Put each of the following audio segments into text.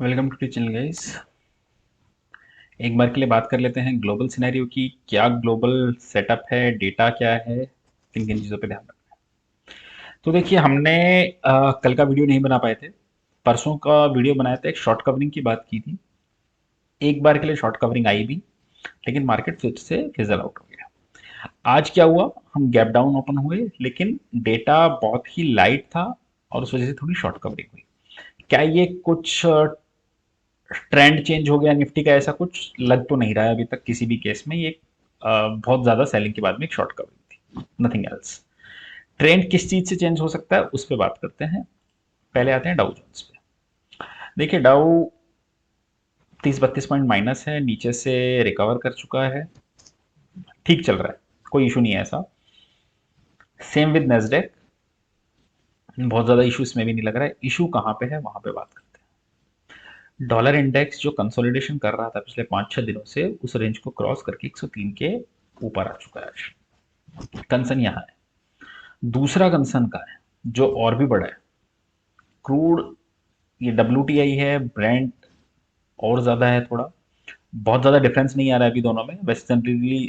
Welcome to the channel guys. एक बार के लिए बात कर लेते हैं ग्लोबल सिनेरियो की। क्या ग्लोबल सेटअप है, डेटा क्या है, किन किन चीज़ों पे ध्यान रखना है। तो देखिए, हमने कल का वीडियो नहीं बना पाए थे। परसों का वीडियो बनाया था, एक शॉर्ट कवरिंग की बात की थी। एक बार के लिए शॉर्ट कवरिंग आई भी, लेकिन मार्केट फिर से फिजल आउट हो गया। आज क्या हुआ, हम गैप डाउन ओपन हुए, लेकिन डेटा बहुत ही लाइट था और उस वजह से थोड़ी शॉर्ट कवरिंग हुई। क्या ये कुछ ट्रेंड चेंज हो गया निफ्टी का? ऐसा कुछ लग तो नहीं रहा है अभी तक किसी भी केस में। ये बहुत ज्यादा सेलिंग के बाद में एक शॉर्ट कवरिंग थी, नथिंग एल्स। ट्रेंड किस चीज से चेंज हो सकता है उस पर बात करते हैं। पहले आते हैं डाउ जोन्स पे। देखिए, डाउ 30-32 पॉइंट माइनस है, नीचे से रिकवर कर चुका है, ठीक चल रहा है, कोई इशू नहीं है ऐसा। सेम विद नेस्डेक, बहुत ज्यादा इशू इसमें भी नहीं लग रहा है। इशू कहाँ पे है वहां पे बात करते हैं। डॉलर इंडेक्स जो कंसोलिडेशन कर रहा था पिछले 5-6 दिनों से, उस रेंज को क्रॉस करके 103 के ऊपर आ चुका है। कंसर्न यहाँ है। दूसरा कंसर्न का है जो और भी बड़ा है, क्रूड। ये WTI है, ब्रेंट और ज़्यादा है थोड़ा। बहुत ज़्यादा डिफरेंस नहीं आ रहा है अभी दोनों में। वैसे जनरली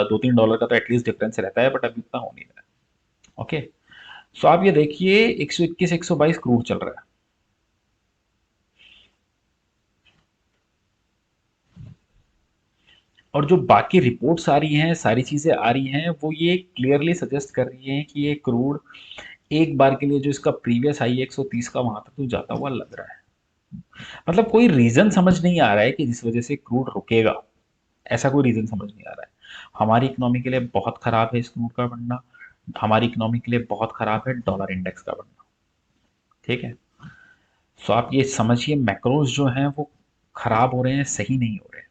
$2-3 का तो एटलीस्ट डिफरेंस रहता है, बट अभी उतना हो नहीं रहा है। ओके, सो आप ये देखिए, 121-122 क्रूड चल रहा है। और जो बाकी रिपोर्ट्स आ रही हैं, सारी चीज़ें आ रही हैं, वो ये क्लियरली सजेस्ट कर रही हैं कि ये क्रूड एक बार के लिए जो इसका प्रीवियस हाई 130 का, वहां तक तो जाता हुआ लग रहा है। मतलब कोई रीजन समझ नहीं आ रहा है कि जिस वजह से क्रूड रुकेगा। ऐसा कोई रीजन समझ नहीं आ रहा है। हमारी इकोनॉमी के लिए बहुत खराब है इस क्रूड का बढ़ना। हमारी इकोनॉमी के लिए बहुत खराब है डॉलर इंडेक्स का बढ़ना। ठीक है, सो आप ये समझिए, मैक्रोज जो हैं वो खराब हो रहे हैं, सही नहीं हो रहे हैं।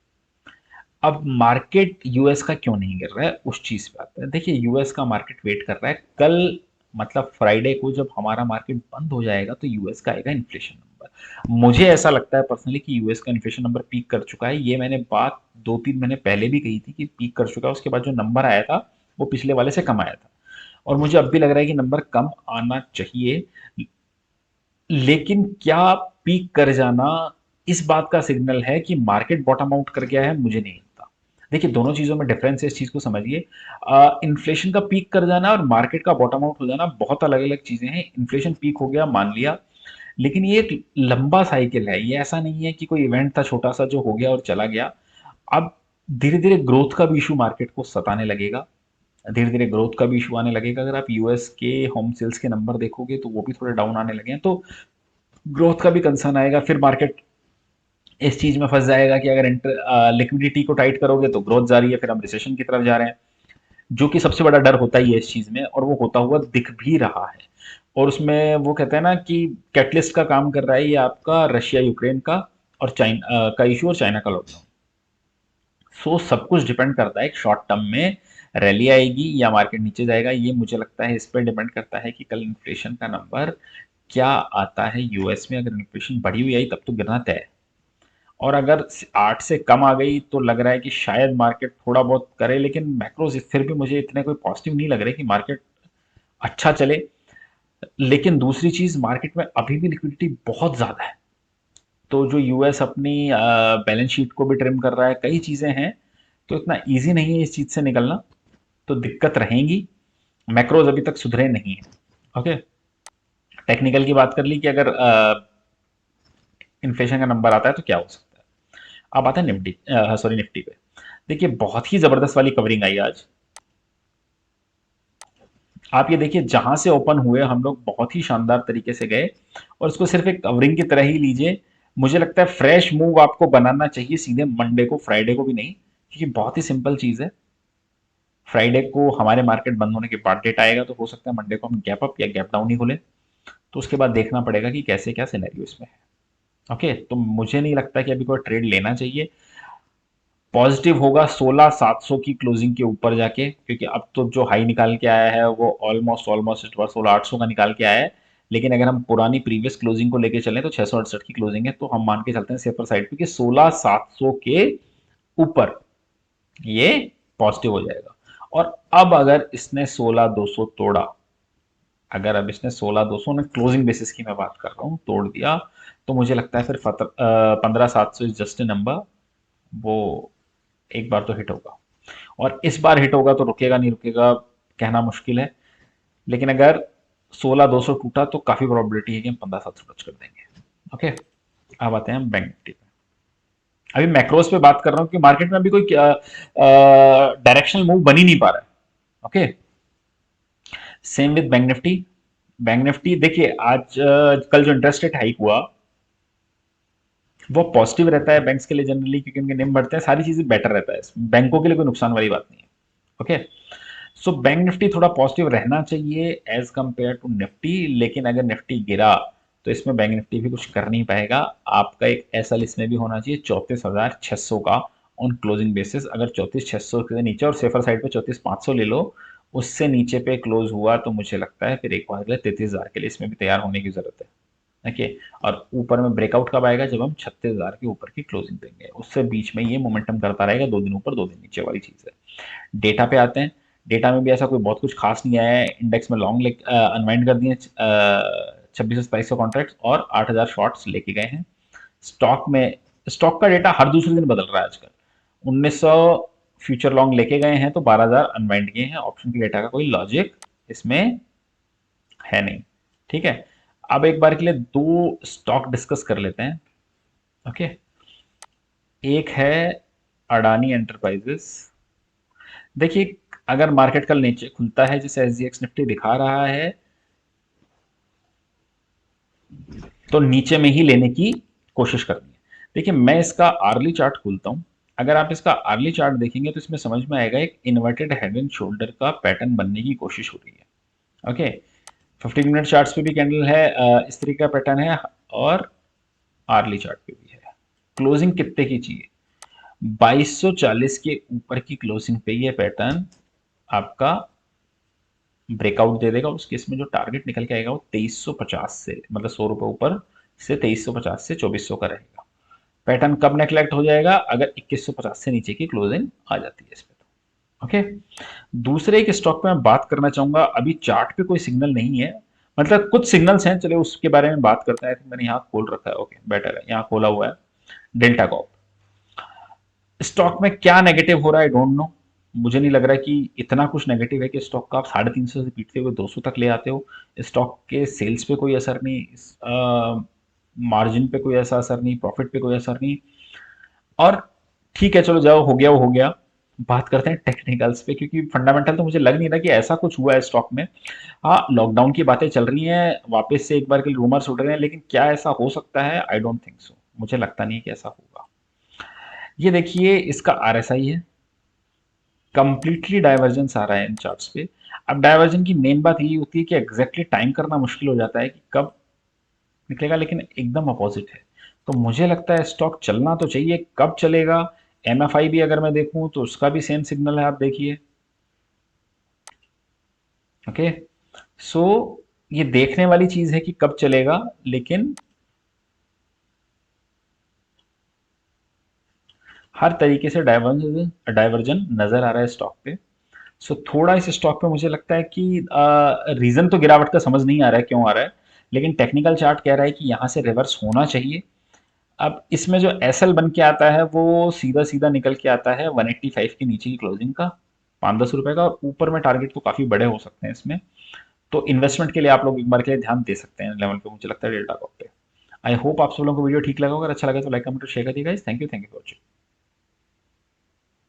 अब मार्केट यूएस का क्यों नहीं गिर रहा है, उस चीज पे आते हैं। देखिए, यूएस का मार्केट वेट कर रहा है कल, मतलब फ्राइडे को जब हमारा मार्केट बंद हो जाएगा तो यूएस का आएगा इन्फ्लेशन नंबर। मुझे ऐसा लगता है पर्सनली कि यूएस का इन्फ्लेशन नंबर पीक कर चुका है। ये मैंने बात 2-3 महीने पहले भी कही थी कि पीक कर चुका है। उसके बाद जो नंबर आया था वो पिछले वाले से कम आया था, और मुझे अब भी लग रहा है कि नंबर कम आना चाहिए। लेकिन क्या पीक कर जाना इस बात का सिग्नल है कि मार्केट बॉटम आउट कर गया है? मुझे नहीं लगता। देखिए, दोनों चीजों में डिफरेंस है, इस चीज को समझिए। इन्फ्लेशन का पीक कर जाना और मार्केट का बॉटम आउट हो जाना बहुत अलग अलग चीजें हैं। इन्फ्लेशन पीक हो गया, मान लिया, लेकिन ये एक लंबा साइकिल है। ये ऐसा नहीं है कि कोई इवेंट था छोटा सा जो हो गया और चला गया। अब धीरे धीरे ग्रोथ का भी इशू मार्केट को सताने लगेगा। धीरे धीरे ग्रोथ का भी इशू आने लगेगा। अगर आप यूएस के होम सेल्स के नंबर देखोगे तो वो भी थोड़े डाउन आने लगे हैं, तो ग्रोथ का भी कंसर्न आएगा। फिर मार्केट इस चीज में फंस जाएगा कि अगर लिक्विडिटी को टाइट करोगे तो ग्रोथ जा रही है, फिर हम रिसेशन की तरफ जा रहे हैं, जो कि सबसे बड़ा डर होता ही है इस चीज में, और वो होता हुआ दिख भी रहा है। और उसमें वो कहते हैं ना कि कैटलिस्ट का काम कर रहा है ये आपका रशिया यूक्रेन का और चाइना का इशू और चाइना का लॉकडाउन। सो सब कुछ डिपेंड करता है, एक शॉर्ट टर्म में रैली आएगी या मार्केट नीचे जाएगा, ये मुझे लगता है इस पर डिपेंड करता है कि कल इन्फ्लेशन का नंबर क्या आता है यूएस में। अगर इन्फ्लेशन बढ़ी हुई आई तब तो गिरना तय है, और अगर 8 से कम आ गई तो लग रहा है कि शायद मार्केट थोड़ा बहुत करे। लेकिन मैक्रोज फिर भी मुझे इतने कोई पॉजिटिव नहीं लग रहे कि मार्केट अच्छा चले। लेकिन दूसरी चीज, मार्केट में अभी भी लिक्विडिटी बहुत ज्यादा है। तो जो यूएस अपनी बैलेंस शीट को भी ट्रिम कर रहा है, कई चीजें हैं, तो इतना इजी नहीं है इस चीज से निकलना। तो दिक्कत रहेंगी। मैक्रोज अभी तक सुधरे नहीं है। ओके, टेक्निकल की बात कर ली कि अगर इन्फ्लेशन का नंबर आता है तो क्या हो सकता है। अब आता है निफ्टी, सॉरी निफ्टी पे। देखिए, बहुत ही जबरदस्त वाली कवरिंग आई आज। आप ये देखिए, जहां से ओपन हुए हम लोग बहुत ही शानदार तरीके से गए, और इसको सिर्फ एक कवरिंग की तरह ही लीजिए। मुझे लगता है फ्रेश मूव आपको बनाना चाहिए सीधे मंडे को, फ्राइडे को भी नहीं, क्योंकि बहुत ही सिंपल चीज है। फ्राइडे को हमारे मार्केट बंद होने के बाद डेट आएगा, तो हो सकता है मंडे को हम गैप अप या गैप डाउन ही खोले। तो उसके बाद देखना पड़ेगा कि कैसे क्या सिनेरियो इसमें है। ओके, तो मुझे नहीं लगता कि अभी कोई ट्रेड लेना चाहिए। पॉजिटिव होगा 16,700 की क्लोजिंग के ऊपर जाके, क्योंकि अब तो जो हाई निकाल के आया है वो ऑलमोस्ट ऑलमोस्ट इस बार 16,800 का निकाल के आया है। लेकिन अगर हम पुरानी प्रीवियस क्लोजिंग को लेके चलें तो 668 की क्लोजिंग है, तो हम मान के चलते हैं सेफर साइड पे कि 16,700 के ऊपर ये पॉजिटिव हो जाएगा। और अब अगर इसने 16,200 तोड़ा अगर अब इसने 16,200 ने क्लोजिंग बेसिस की मैं बात कर रहा हूँ तोड़ दिया, तो मुझे लगता है फिर 15,700 इज जस्ट ए नंबर, वो एक बार तो हिट होगा। और इस बार हिट होगा तो रुकेगा नहीं रुकेगा कहना मुश्किल है, लेकिन अगर 16,200 टूटा तो काफी प्रोबेबिलिटी है कि हम 15,700 टच कर देंगे। ओके, अब आते हैं हम बैंक निफ्टी पे। अभी मैक्रोस पे बात कर रहा हूँ कि मार्केट में अभी कोई डायरेक्शनल मूव बन ही नहीं पा रहा है। Okay, same with bank Nifty. Bank Nifty देखिए आज कल जो इंटरेस्ट रेट हाइक हुआ वो पॉजिटिव रहता है बैंक्स के लिए जनरली, क्योंकि उनके निम बढ़ते हैं, सारी चीजें बेटर रहता है, बैंकों के लिए कोई नुकसान वाली बात नहीं है। ओके, सो बैंक निफ्टी थोड़ा पॉजिटिव रहना चाहिए एज कंपेयर टू निफ्टी, लेकिन अगर निफ्टी गिरा तो इसमें बैंक निफ्टी भी कुछ कर नहीं पाएगा। आपका एक एसएल इसमें भी होना चाहिए 34,600 का ऑन क्लोजिंग बेसिस। अगर 34,600 के नीचे और सेफर साइड पे 34,500 ले लो, उससे नीचे पे क्लोज हुआ तो मुझे लगता है फिर एक बार 33,000 के लिए इसमें भी तैयार होने की जरूरत है। ओके, और ऊपर में ब्रेकआउट कब आएगा, जब हम 36,000 के ऊपर की क्लोजिंग देंगे, उससे बीच में ये मोमेंटम करता रहेगा, 2 दिन ऊपर 2 दिन नीचे वाली चीज है। डेटा पे आते हैं। डेटा में भी ऐसा कोई बहुत कुछ खास नहीं आया है। इंडेक्स में लॉन्ग अनवाइंड कर दिए 26,2700 कॉन्ट्रैक्ट्स और 8,000 शॉर्ट्स लेके गए हैं। स्टॉक में, स्टॉक का डेटा हर दूसरे दिन बदल रहा है आजकल। 1900 फ्यूचर लॉन्ग लेके गए हैं तो 12,000 अनवाइंड किए हैं। ऑप्शन की डेटा का कोई लॉजिक इसमें है नहीं। ठीक है, अब एक बार के लिए दो स्टॉक डिस्कस कर लेते हैं। ओके, एक है अडानी एंटरप्राइजेस। देखिए, अगर मार्केट कल नीचे खुलता है जैसे एसजीएक्स निफ्टी दिखा रहा है, तो नीचे में ही लेने की कोशिश करनी है। देखिए, मैं इसका आर्ली चार्ट खोलता हूं। अगर आप इसका आर्ली चार्ट देखेंगे तो इसमें समझ में आएगा एक इन्वर्टेड हेड एंड शोल्डर का पैटर्न बनने की कोशिश हो रही है। ओके, 15 मिनट चार्ट्स पे भी कैंडल है, इस तरीके का पैटर्न है, और आर्ली चार्ट पे भी है। क्लोजिंग कितने की चाहिए, 2240 के ऊपर की क्लोजिंग पे ये पैटर्न आपका ब्रेकआउट दे देगा। उस केस में जो टारगेट निकल के आएगा वो 2350 से, मतलब 100 रुपए ऊपर से 2350 से 2400 का रहेगा। पैटर्न कब नेगलेक्ट हो जाएगा, अगर 2150 से नीचे की क्लोजिंग आ जाती है इस पे तो। ओके, दूसरे एक स्टॉक पे मैं बात करना चाहूंगा। अभी चार्ट पे कोई सिग्नल नहीं है, मतलब कुछ सिग्नल्स हैं, चलिए उसके बारे में बात करते हैं। मैंने यहाँ खोल रखा है, ओके बेटर है, यहाँ खोला हुआ है डेल्टा कॉप। स्टॉक में क्या नेगेटिव हो रहा है, आई डोंट नो। मुझे नहीं लग रहा कि इतना कुछ नेगेटिव है कि स्टॉक का आप 350 से पीटते हुए 200 तक ले आते हो। स्टॉक के सेल्स पे कोई असर नहीं, मार्जिन पे कोई ऐसा असर नहीं, प्रॉफिट पे कोई असर नहीं। और ठीक है, चलो जाओ, हो गया वो हो गया। बात करते हैं टेक्निकल्स पे, क्योंकि फंडामेंटल तो मुझे लग नहीं रहा कि ऐसा कुछ हुआ है स्टॉक में। हाँ, लॉकडाउन की बातें चल रही हैं, वापस से एक बार के लिए रूमर्स उड़ रहे हैं, लेकिन क्या ऐसा हो सकता है, आई डोंट थिंक सो। मुझे लगता नहीं कि ऐसा होगा। ये देखिए, इसका आरएसआई है, कंप्लीटली डाइवर्जेंस आ रहा है इन चार्ट्स पे। अब डाइवर्जन की मेन बात यही होती है कि एग्जैक्टली टाइम करना मुश्किल हो जाता है कि कब निकलेगा, लेकिन एकदम अपोजिट है। तो मुझे लगता है स्टॉक चलना तो चाहिए, कब चलेगा। एमएफआई भी अगर मैं देखूं तो उसका भी सेम सिग्नल है, आप देखिए। ओके, सो ये देखने वाली चीज है कि कब चलेगा, लेकिन हर तरीके से डाइवर्जन डाइवर्जन नजर आ रहा है स्टॉक पे। सो थोड़ा इस स्टॉक पे मुझे लगता है कि रीजन तो गिरावट का समझ नहीं आ रहा है क्यों आ रहा है, लेकिन टेक्निकल चार्ट कह रहा है कि यहाँ से रिवर्स होना चाहिए। अब इसमें जो एसएल बन के आता है वो सीधा सीधा निकल के आता है 185 के नीचे की क्लोजिंग का, 5-10 रुपए का, और ऊपर में टारगेट तो काफी बड़े हो सकते हैं इसमें। तो इन्वेस्टमेंट के लिए आप लोग एक बार के लिए ध्यान दे सकते हैं लेवल पे, मुझे लगता है डेल्टा कॉप पे। आई होप आप सब लोगों को वीडियो ठीक लगा होगा। अगर अच्छा लगा तो लाइक कमेंट और शेयर कर दिएगा। Thank you for watching.